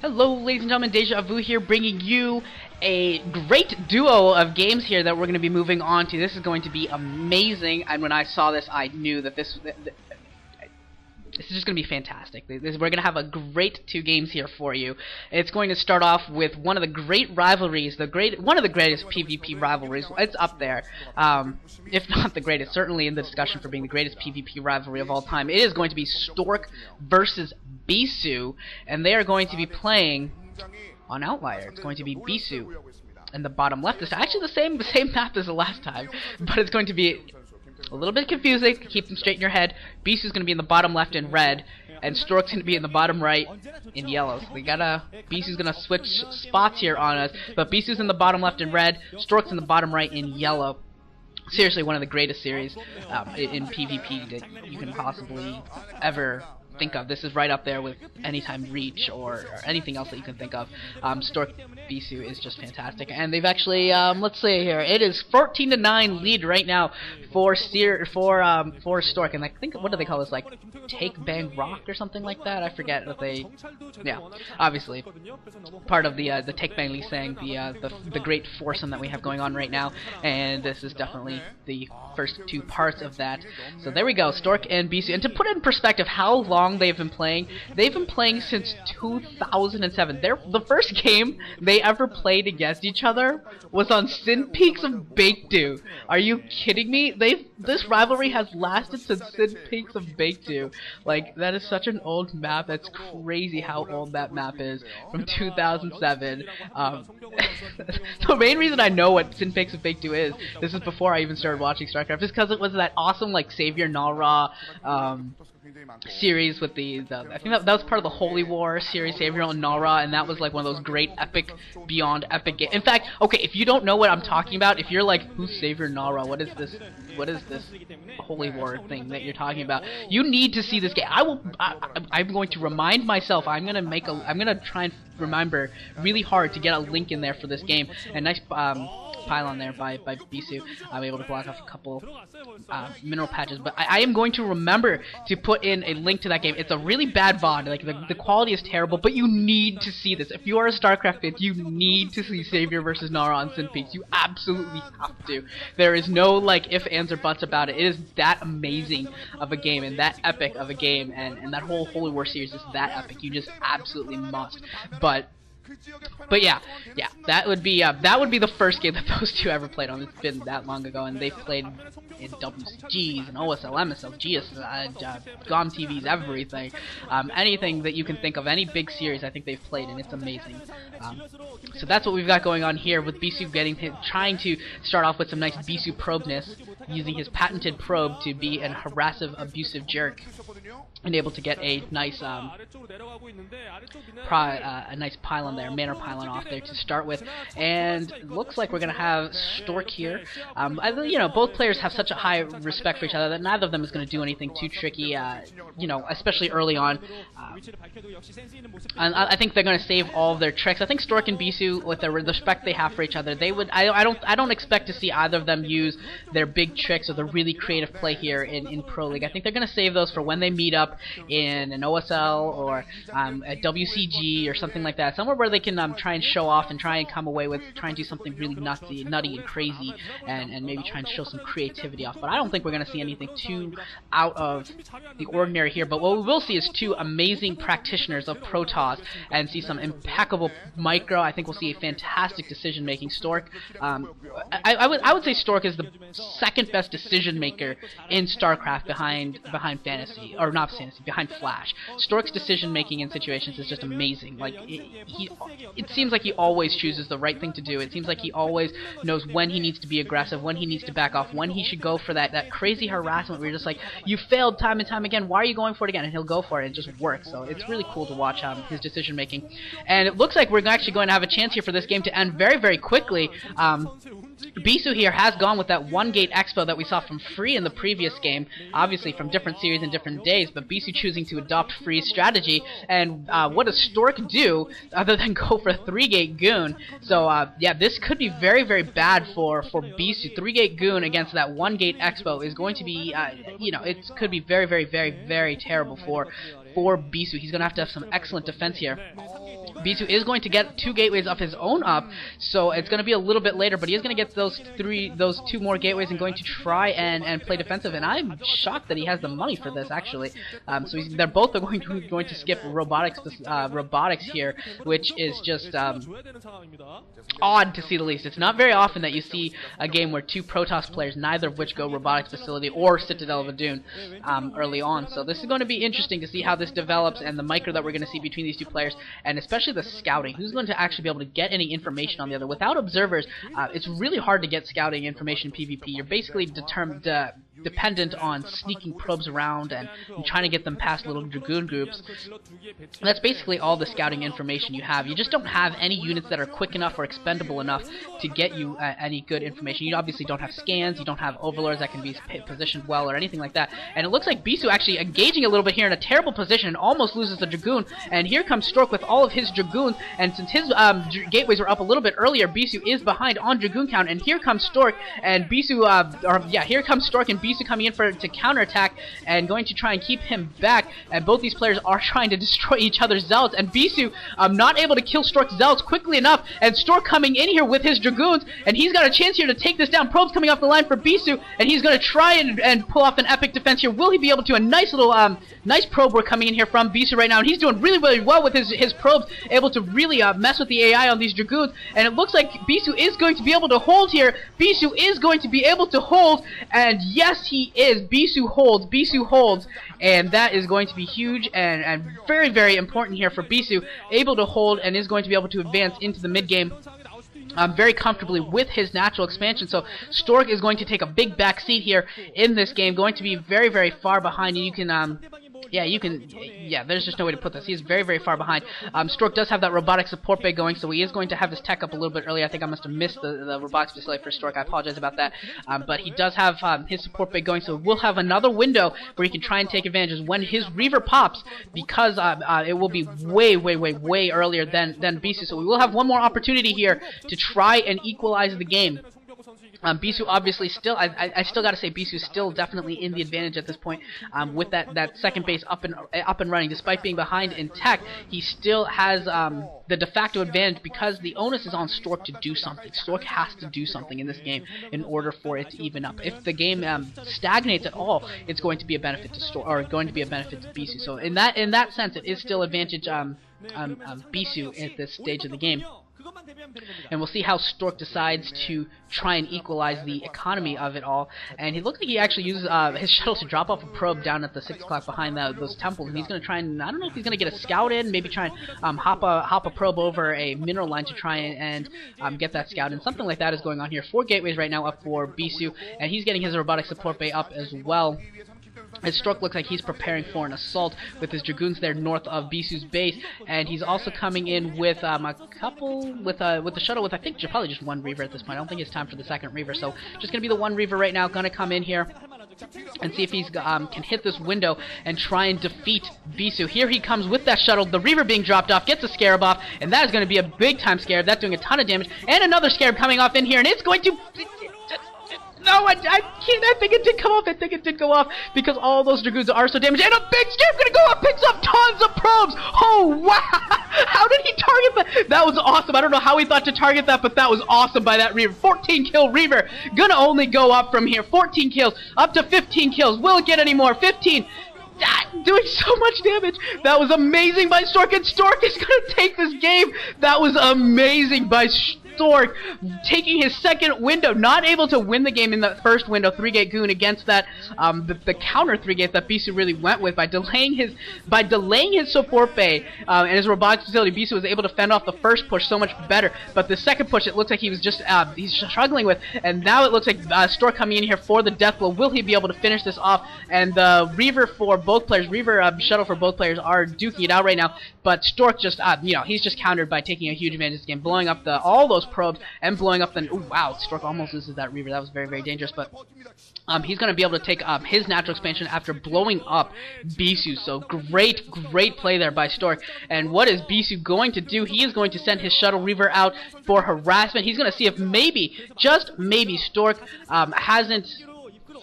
Hello, ladies and gentlemen, Deja Vu here, bringing you a great duo of games here that we're going to be moving on to. This is going to be amazing, and when I saw this, I knew that this is just going to be fantastic. We're going to have a great two games here for you. It's going to start off with one of the great rivalries, one of the greatest PvP rivalries. It's up there, if not the greatest, certainly in the discussion for being the greatest PvP rivalry of all time. It is going to be Stork versus Bisu, and they are going to be playing on Outlier. It's going to be Bisu in the bottom left. It's actually the same map as the last time, but it's going to be a little bit confusing. Keep them straight in your head. Bisu's going to be in the bottom left in red, and Stork's going to be in the bottom right in yellow. So Bisu's going to switch spots here on us, but Bisu's in the bottom left in red, Stork's in the bottom right in yellow. Seriously, one of the greatest series in PvP that you can possibly ever think of. This is right up there with Anytime Reach or anything else that you can think of. Stork Bisu is just fantastic, and they've actually let's see here, it is 14-9 lead right now for Stork, and I think, what do they call this, like Take Bang Rock or something like that? I forget what they, yeah, obviously part of the Take Bang Lee Sang, the great foursome that we have going on right now, and this is definitely the first two parts of that. So there we go, Stork and Bisu. And to put it in perspective how long they've been playing since 2007. The first game they ever played against each other was on Sin Peaks of Baekdu. Are you kidding me? This rivalry has lasted since Sin Peaks of Baekdu. Like, that is such an old map. That's crazy how old that map is, from 2007. The main reason I know what Sin Peaks of Baekdu is, this is before I even started watching StarCraft, is because it was that awesome, like, Savior Nara series with I think that was part of the Holy War series, Savior and Nara, and that was like one of those great epic, beyond epic games. In fact, okay, if you don't know what I'm talking about, if you're like, who's Savior Nara, what is this Holy War thing that you're talking about, you need to see this game. I'm going to remind myself, I'm gonna try and remember really hard to get a link in there for this game. And nice pylon there by Bisu. I'm able to block off a couple mineral patches, but I am going to remember to put in a link to that game. It's a really bad VOD, like the quality is terrible, but you need to see this. If you are a StarCraft fan, you need to see Savior versus Nara on Sin Peaks. You absolutely have to. There is no like ifs, ands, or buts about it. It is that amazing of a game and that epic of a game, and that whole Holy War series is that epic. You just absolutely must. But yeah, that would be the first game that those two ever played on. It's been that long ago, and they've played in WCGs and OSL, MSL, GS, GOM TVs, everything, anything that you can think of, any big series. I think they've played, and it's amazing. So that's what we've got going on here with Bisu trying to start off with some nice Bisu probeness, using his patented probe to be an harassive, abusive jerk, and able to get a nice nice pylon there, mana pylon off there to start with. And looks like we're gonna have Stork here. You know, both players have such a high respect for each other that neither of them is gonna do anything too tricky. You know, especially early on. And I think they're gonna save all of their tricks. I think Stork and Bisu, with the respect they have for each other, they would. I don't expect to see either of them use their big tricks or the really creative play here in Pro League. I think they're gonna save those for when they meet up in an OSL or a WCG or something like that, somewhere where they can try and show off and try and come away with, try and do something really nutty and crazy, and maybe try and show some creativity off. But I don't think we're going to see anything too out of the ordinary here. But what we will see is two amazing practitioners of Protoss, and see some impeccable micro. I think we'll see a fantastic decision making. Stork, I would say Stork is the second best decision maker in StarCraft behind Fantasy, or not Fantasy, behind Flash. Stork's decision making in situations is just amazing. Like it seems like he always chooses the right thing to do. It seems like he always knows when he needs to be aggressive, when he needs to back off, when he should go for that crazy harassment where you're just like, you failed time and time again, why are you going for it again? And he'll go for it, and it just works. So it's really cool to watch his decision making. And it looks like we're actually going to have a chance here for this game to end very, very quickly. Bisu here has gone with that 1-gate expo that we saw from Free in the previous game, obviously from different series and different days, but Bisu choosing to adopt Free's strategy. And what does Stork do other than go for a 3-gate Goon? So yeah, this could be very, very bad for Bisu. 3-gate Goon against that 1-gate expo is going to be, you know, it could be very, very, very, very terrible for Bisu. He's going to have some excellent defense here. Bisu is going to get 2 gateways of his own up, so it's going to be a little bit later, but he is going to get those 2 more gateways and going to try and play defensive, and I'm shocked that he has the money for this, actually. So they're both going to skip robotics here, which is just odd to see the least. It's not very often that you see a game where 2 Protoss players, neither of which go robotics facility or Citadel of Adun early on, so this is going to be interesting to see how this develops and the micro that we're going to see between these 2 players, and especially the scouting. Who's going to actually be able to get any information on the other? Without observers, it's really hard to get scouting information in PvP. You're basically dependent on sneaking probes around and trying to get them past little Dragoon groups. And that's basically all the scouting information you have. You just don't have any units that are quick enough or expendable enough to get you any good information. You obviously don't have scans, you don't have overlords that can be positioned well or anything like that. And it looks like Bisu actually engaging a little bit here in a terrible position and almost loses the Dragoon. And here comes Stork with all of his Dragoons, and since his gateways were up a little bit earlier, Bisu is behind on Dragoon count, and here comes Stork and Bisu, here comes Stork and Bisu coming in to counterattack and going to try and keep him back, and both these players are trying to destroy each other's zealots, and Bisu not able to kill Stork's zealots quickly enough, and Stork coming in here with his Dragoons, and he's got a chance here to take this down. Probes coming off the line for Bisu, and he's going to try and pull off an epic defense here. Will he be able to? A nice little nice probe work coming in here from Bisu right now, and he's doing really, really well with his probes, able to really mess with the AI on these Dragoons, and it looks like Bisu is going to be able to hold here. Bisu is going to be able to hold, and yes, he is. Bisu holds, and that is going to be huge and very, very important here for Bisu, able to hold and is going to be able to advance into the mid game very comfortably with his natural expansion. So Stork is going to take a big back seat here in this game, going to be very, very far behind, and you can there's just no way to put this. He's very, very far behind. Stork does have that robotic support bay going, so he is going to have his tech up a little bit early. I think I must have missed the robotics facility for Stork. I apologize about that. But he does have his support bay going, so we'll have another window where he can try and take advantage when his Reaver pops, because it will be way, way, way, way earlier than Bisu. So we will have one more opportunity here to try and equalize the game. Bisu obviously still, I still gotta say Bisu is still definitely in the advantage at this point, with that second base up and running. Despite being behind in tech, he still has the de facto advantage because the onus is on Stork to do something. Stork has to do something in this game in order for it to even up. If the game stagnates at all, it's going to be a benefit to Stork, or going to be a benefit to Bisu. So in that sense, it is still advantage Bisu at this stage of the game. And we'll see how Stork decides to try and equalize the economy of it all. And he looks like he actually uses his shuttle to drop off a probe down at the 6 o'clock behind those temples. And he's going to try and, I don't know if he's going to get a scout in, maybe try and hop a probe over a mineral line to try and get that scout. And something like that is going on here. 4 gateways right now up for Bisu, and he's getting his robotic support bay up as well. His Stork looks like he's preparing for an assault with his Dragoons there north of Bisu's base, and he's also coming in with a couple, with the shuttle with I think probably just 1 Reaver at this point. I don't think it's time for the 2nd Reaver, so just going to be the 1 Reaver right now, going to come in here and see if he's can hit this window and try and defeat Bisu. Here he comes with that shuttle, the Reaver being dropped off, gets a Scarab off, and that is going to be a big time Scarab. That's doing a ton of damage, and another Scarab coming off in here, and it's going to... No, I can't. I think it did come off. I think it did go off because all those Dragoons are so damaged. And a big Scarab gonna go up, picks up tons of probes. Oh wow! How did he target that? That was awesome. I don't know how he thought to target that, but that was awesome by that Reaver. 14 kill Reaver. Gonna only go up from here. 14 kills, up to 15 kills. Will it get any more? 15. Doing so much damage. That was amazing by Stork, and Stork is gonna take this game. That was amazing by Stork, taking his 2nd window, not able to win the game in that 1st window, 3-gate goon against that the counter 3-gate that Bisu really went with by delaying his support bay and his robotics facility. Bisu was able to fend off the 1st push so much better, but the 2nd push it looks like he was just he's struggling with, and now it looks like Stork coming in here for the death blow. Will he be able to finish this off? And the Reaver for both players, Reaver shuttle for both players are duking it out right now, but Stork just he's just countered by taking a huge advantage of this game, blowing up all those probes and blowing up the... Ooh, wow, Stork almost loses that Reaver. That was very, very dangerous, but he's going to be able to take his natural expansion after blowing up Bisu. So great, great play there by Stork. And what is Bisu going to do? He is going to send his shuttle Reaver out for harassment. He's going to see if maybe, just maybe, Stork hasn't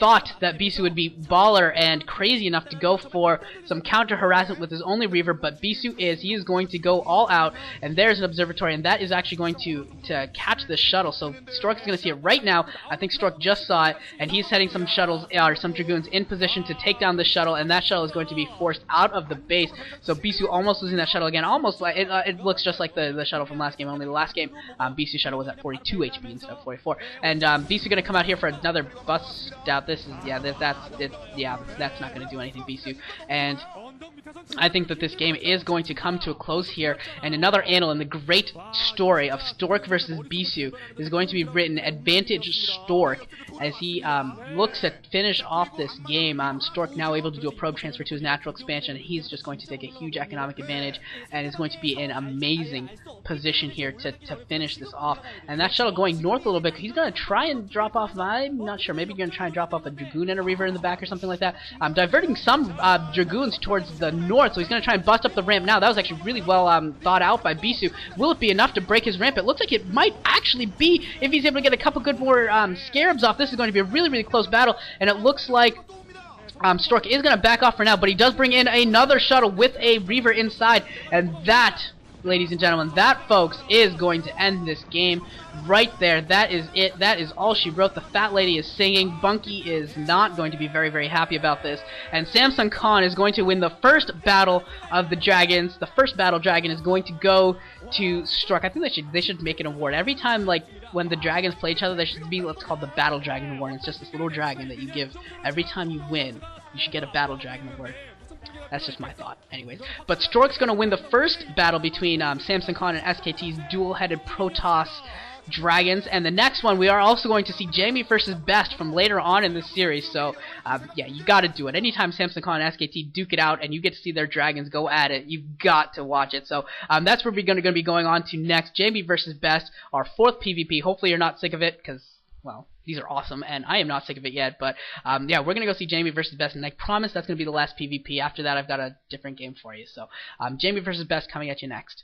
thought that Bisu would be baller and crazy enough to go for some counter harassment with his only Reaver, but Bisu he is going to go all out, and there's an observatory, and that is actually going to catch the shuttle. So Stork is going to see it right now. I think Stork just saw it, and he's setting some shuttles, or some Dragoons in position to take down the shuttle, and that shuttle is going to be forced out of the base. So Bisu almost losing that shuttle again, almost like it looks just like the shuttle from last game. Only the last game, Bisu shuttle was at 42 HP instead of 44, and Bisu going to come out here for another bust out. This is that's not going to do anything, Bisu, and I think that this game is going to come to a close here, and another annal in the great story of Stork versus Bisu is going to be written. Advantage Stork as he looks to finish off this game. Stork now able to do a probe transfer to his natural expansion. He's just going to take a huge economic advantage and is going to be in amazing position here to finish this off. And that shuttle going north a little bit. He's going to try and drop off, I'm not sure, maybe you're going to try and drop off a Dragoon and a Reaver in the back or something like that. Diverting some Dragoons towards the north, so he's going to try and bust up the ramp now. That was actually really well thought out by Bisu. Will it be enough to break his ramp? It looks like it might actually be if he's able to get a couple good more Scarabs off. This is going to be a really, really close battle, and it looks like Stork is going to back off for now, but he does bring in another shuttle with a Reaver inside, and that, ladies and gentlemen, that, folks, is going to end this game right there. That is it. That is all she wrote. The fat lady is singing. Bunky is not going to be very, very happy about this, and Samsung Khan is going to win the first battle of the dragons. The first battle dragon is going to go to Stork. I think they should make an award every time, like when the dragons play each other. There should be what's called the Battle Dragon Award. It's just this little dragon that you give every time you win. You should get a Battle Dragon Award. That's just my thought. Anyways, but Stork's going to win the first battle between Samsung Khan and SKT's dual-headed Protoss dragons, and the next one we are also going to see Jamie versus Best from later on in this series. So yeah, you got to do it. Anytime Samsung Khan and SKT duke it out and you get to see their dragons go at it, you've got to watch it. So that's where we're going to be going on to next. Jamie versus Best, our fourth PvP. Hopefully you're not sick of it, because, well, these are awesome, and I am not sick of it yet. But yeah, we're going to go see Jamie versus Best, and I promise that's going to be the last PvP. After that, I've got a different game for you. So Jamie versus Best coming at you next.